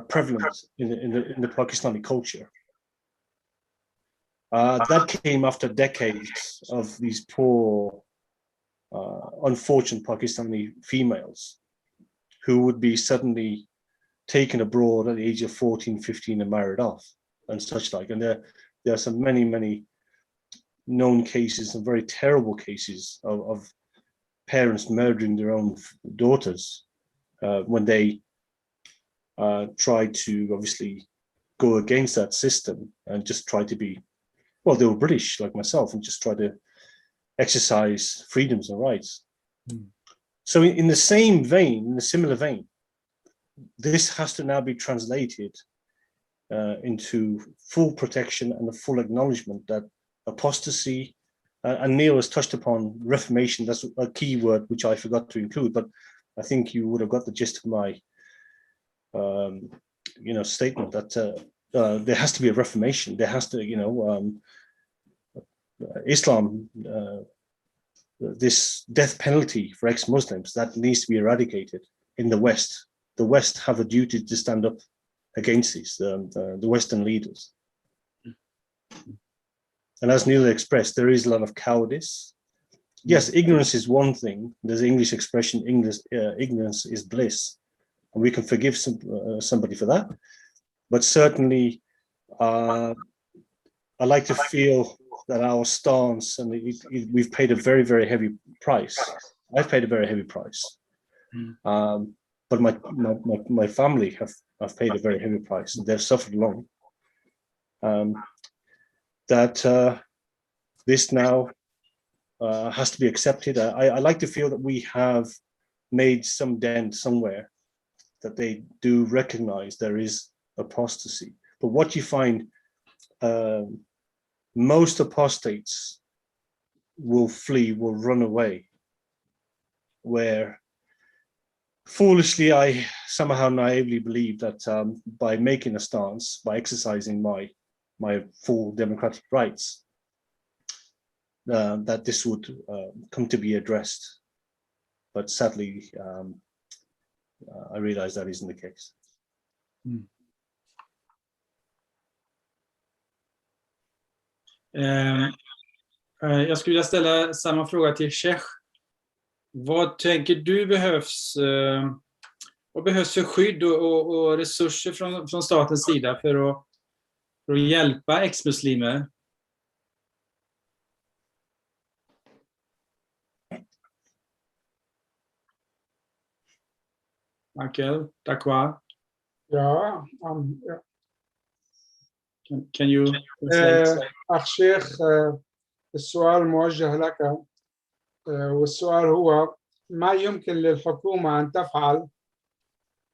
prevalent in the Pakistani culture. That came after decades of these poor, unfortunate Pakistani females who would be suddenly taken abroad at the age of 14, 15 and married off and such like. And there are some many known cases, and very terrible cases of parents murdering their own daughters when they tried to obviously go against that system and just try to be, well, they were British like myself and just try to exercise freedoms and rights. So in the same vein, in a similar vein, this has to now be translated into full protection and a full acknowledgement that apostasy, and Neil has touched upon reformation. That's a key word which I forgot to include, but I think you would have got the gist of my statement that there has to be a reformation. There has to, Islam, this death penalty for ex-Muslims, that needs to be eradicated in the West. The West have a duty to stand up against these, the Western leaders. And as Neil expressed, there is a lot of cowardice. Yes, ignorance is one thing. There's an English expression, ignorance is bliss. And we can forgive somebody for that. But certainly, I like to feel that our stance, and we've paid a very, very heavy price. I've paid a very heavy price. But my family have paid a very heavy price, and they've suffered long. That this now has to be accepted. I like to feel that we have made some dent somewhere, that they do recognize there is apostasy. But what you find, most apostates will flee, will run away, where foolishly I somehow naively believe that by making a stance, by exercising my full democratic rights, that this would come to be addressed. But sadly, I realize that isn't the case. Jag skulle vilja ställa samma fråga till Sheikh. Vad tänker du behövs? Vad behövs för skydd och resurser från statens sida för att hjälpa ex-muslimer? Michael, d'accord. Ja, Can you translate? أخ شيخ السؤال موجه لك والسؤال هو ما يمكن للحكومة أن تفعل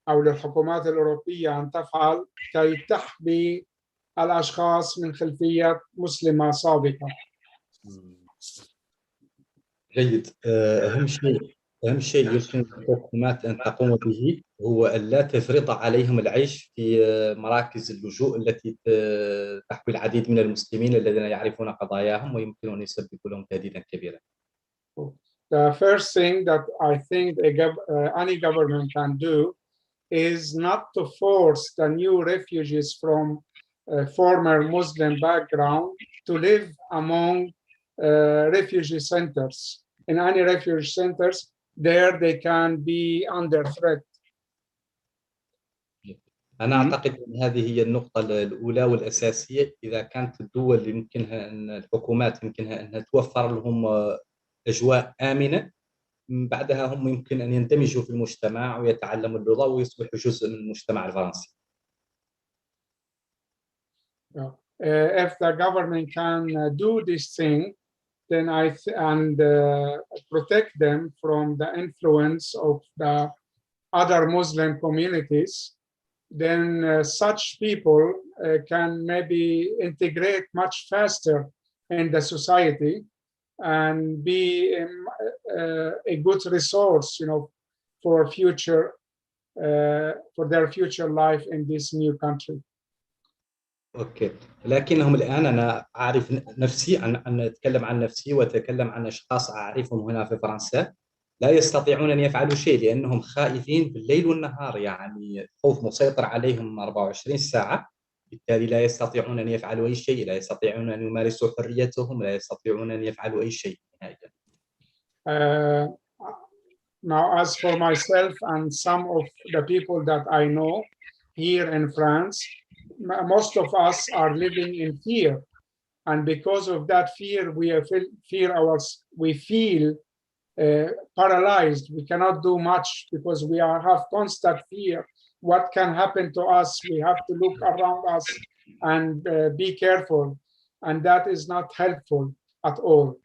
أو للحكومات الأوروبية أن تفعل كي تحمي الأشخاص من خلفيات مسلمة سابقة. جيد. أهم شيء يمكن للحكومات أن تقوم به هو ألا تفرض عليهم العيش في مراكز اللجوء التي تحوي العديد من المسلمين الذين يعرفون قضاياهم ويمكن أن يسببوا لهم تهديدا كبيرا. The first thing that I think any government can do is not to force the new refugees from former Muslim background to live among refugee centers. In any refugee centers, there they can be under threat. أنا أعتقد أن هذه هي النقطة الأولى والأساسية. إذا كانت الدول يمكنها أن الحكومات يمكنها أن توفر لهم أجواء آمنة، بعدها هم يمكن أن يندمجوا في المجتمع ويتعلموا اللغة ويصبحوا جزء من المجتمع الفرنسي. If the government can do this thing, then protect them from the influence of the other Muslim communities, then such people can maybe integrate much faster in the society and be a good resource, for their future life in this new country. أوكي، لكنهم الآن أنا أعرف نفسي أن أتكلم عن نفسي وأتكلم عن أشخاص أعرفهم هنا في فرنسا لا يستطيعون أن يفعلوا شيء لأنهم خائفين بالليل والنهار، يعني الخوف مسيطر عليهم 24 ساعة، بالتالي لا يستطيعون أن يفعلوا أي شيء، لا يستطيعون أن يمارسوا حريتهم، لا يستطيعون أن يفعلوا أي شيء نهائيا. Now, as for myself and some of the people that I know here in France, most of us are living in fear, and because of that fear, we feel paralyzed. We cannot do much because we have constant fear. What can happen to us? We have to look around us and be careful, and that is not helpful at all.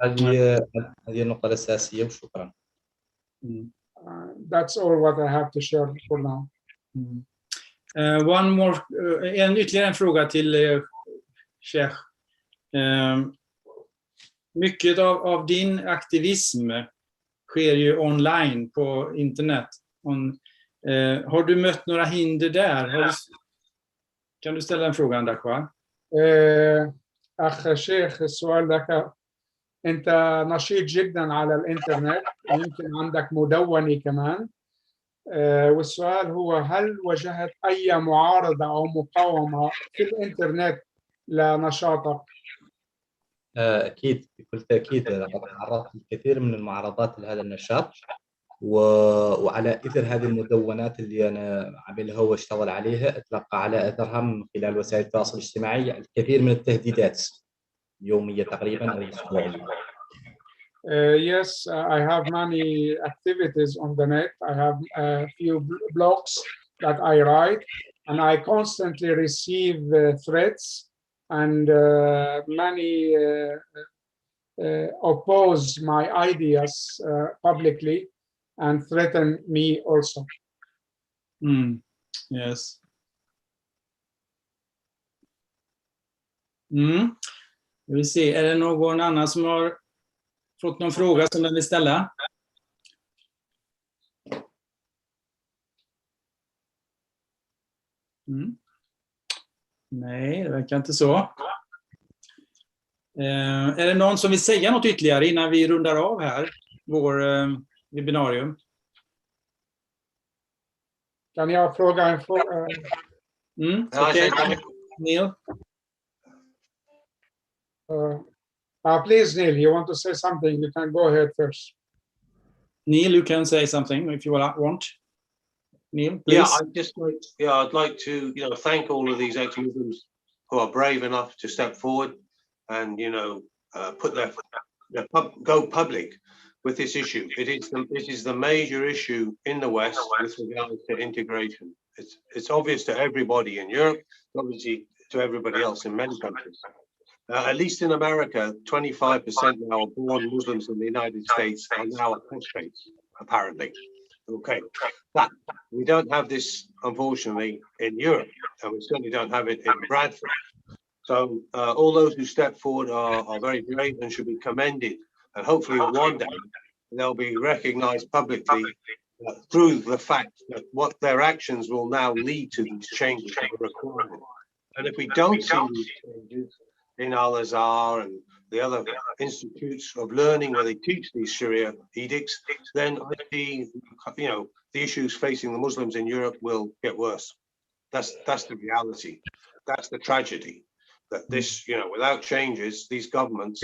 هذه النقطة الأساسية وشكرا. That's all what I have to share for now. One more, ytterligare en fråga till Sheikh. Mycket av din aktivism sker ju online på internet. Har du mött några hinder där? Kan du ställa den frågan där, Kwa? أخ شيخ السؤال لك. أنت نشيط جدا على الإنترنت، يمكن عندك مدونة كمان، والسؤال هو هل واجهت أي معارضة أو مقاومة في الإنترنت لنشاطك؟ أكيد بكل تأكيد لقد تعرضت لكثير من المعارضات لهذا النشاط، وعلى إثر هذه المدونات اللي أنا عاملها واشتغل عليها أتلقى على أثرها من خلال وسائل التواصل الاجتماعي الكثير من التهديدات يومية تقريبا أو أسبوعية. Yes, I have many activities on the net. I have a few blogs that I write, and I constantly receive threats, and many oppose my ideas publicly and threaten me also. Yes. Vi vill se, är det någon annan som har fått någon fråga som den vill ställa? Nej, det verkar inte så. Är det någon som vill säga något ytterligare innan vi rundar av här, vår webbinarium? Kan jag fråga en fråga? Okay. Neil? Please, Neil, you want to say something? You can go ahead first. Neil, you can say something if you want. Neil, please. I'd like to, thank all of these ex-Muslims who are brave enough to step forward and, put go public with this issue. It is the major issue in the West with regards to integration. It's obvious to everybody in Europe, obviously to everybody else in many countries. At least in America, 25% now of born Muslims in the United States are now apostates, apparently. Okay, but we don't have this, unfortunately, in Europe, and we certainly don't have it in Bradford. So all those who step forward are very brave and should be commended. And hopefully one day they'll be recognized publicly through the fact that what their actions will now lead to these changes that are required. And if we don't see these changes in Al-Azhar and the other institutes of learning where they teach these Sharia edicts, then I see, the issues facing the Muslims in Europe will get worse. That's the reality. That's the tragedy. That this, without changes, these governments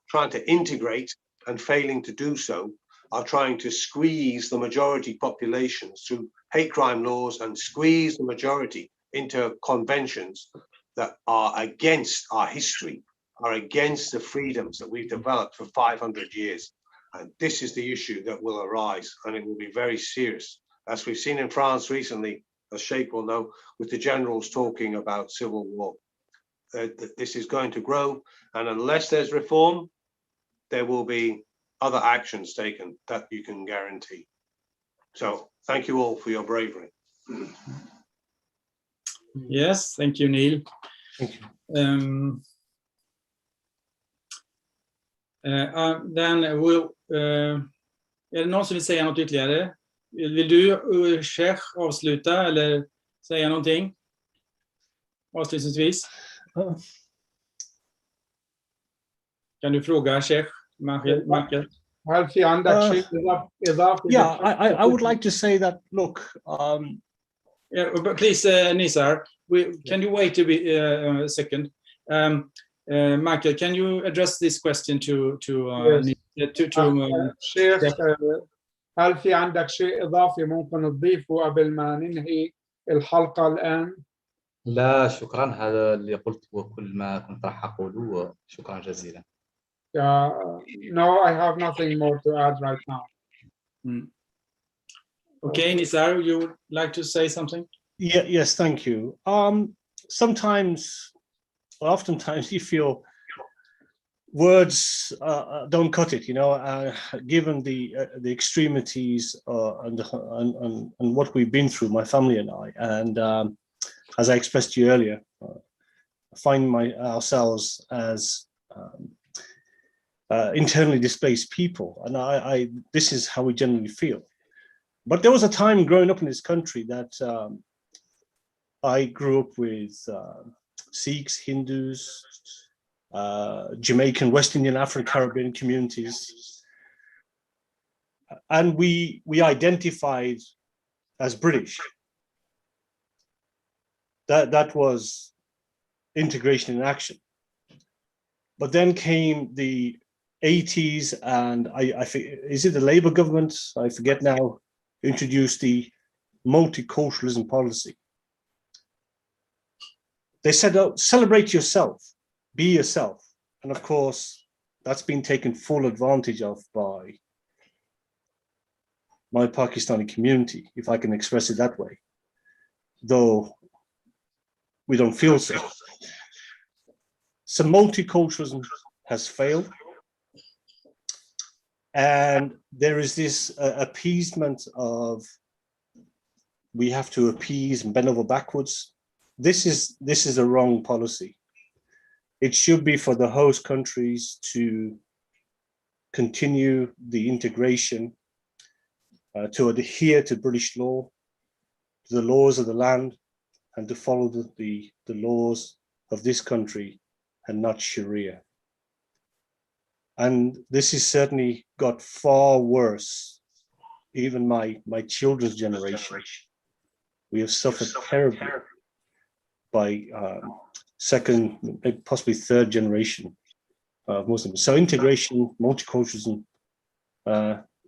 trying to integrate and failing to do so are trying to squeeze the majority populations through hate crime laws and squeeze the majority into conventions that are against our history, are against the freedoms that we've developed for 500 years. And this is the issue that will arise, and it will be very serious. As we've seen in France recently, as Sheikh will know, with the generals talking about civil war. This is going to grow, and unless there's reform, there will be other actions taken that you can guarantee. So thank you all for your bravery. Yes, thank you, Neil. Thank you. Then we'll, är det någon som vill säga något ytterligare? Vill du, Sheikh, avsluta eller säga någonting? Avslutningsvis. Kan du fråga Sheikh Michael? Yeah, I would like to say that, look. Please, Nisar, can you wait a second? Michael, can you address this question to شيخ هل في عندك شيء إضافي ممكن تضيفه قبل ما ننهي الحلقة الآن؟ لا شكرا، هذا اللي قلت وكل ما كنت راح أقوله. شكرا جزيلا. No, I have nothing more to add right now. Okay, Nisar, you would like to say something? Yeah, yes, thank you. Oftentimes you feel words don't cut it, given the extremities and what we've been through, my family and I. And as I expressed to you earlier, find ourselves as internally displaced people, and this is how we generally feel. But there was a time growing up in this country that I grew up with Sikhs, Hindus, Jamaican, West Indian, Afro-Caribbean communities, and we identified as British. That was integration in action. But then came the 80s, and is it the Labour government? I forget now. Introduced the multiculturalism policy. They said, oh, celebrate yourself, be yourself. And of course, that's been taken full advantage of by my Pakistani community, if I can express it that way, though we don't feel so. So multiculturalism has failed. And there is this appeasement of we have to appease and bend over backwards. This is a wrong policy. It should be for the host countries to continue the integration, to adhere to British law, to the laws of the land, and to follow the laws of this country and not Sharia. And this has certainly got far worse. Even my children's generation, we have suffered terribly by second, possibly third generation of Muslims. So integration, multiculturalism,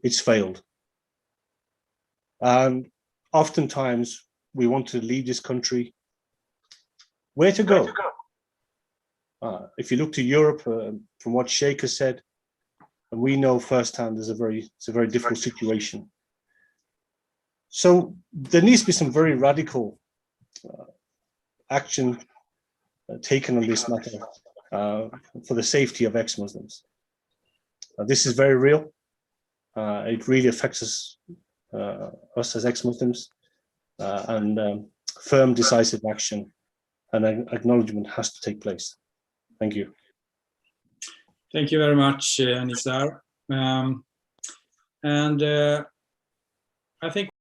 it's failed. And oftentimes we want to leave this country. Where to go? If you look to Europe, from what Sheikh has said, and we know firsthand, it's a very difficult situation. So there needs to be some very radical action taken on this matter for the safety of ex-Muslims. This is very real. It really affects us as ex-Muslims, and firm, decisive action and acknowledgement has to take place. Thank you. Thank you very much, Nisar. I think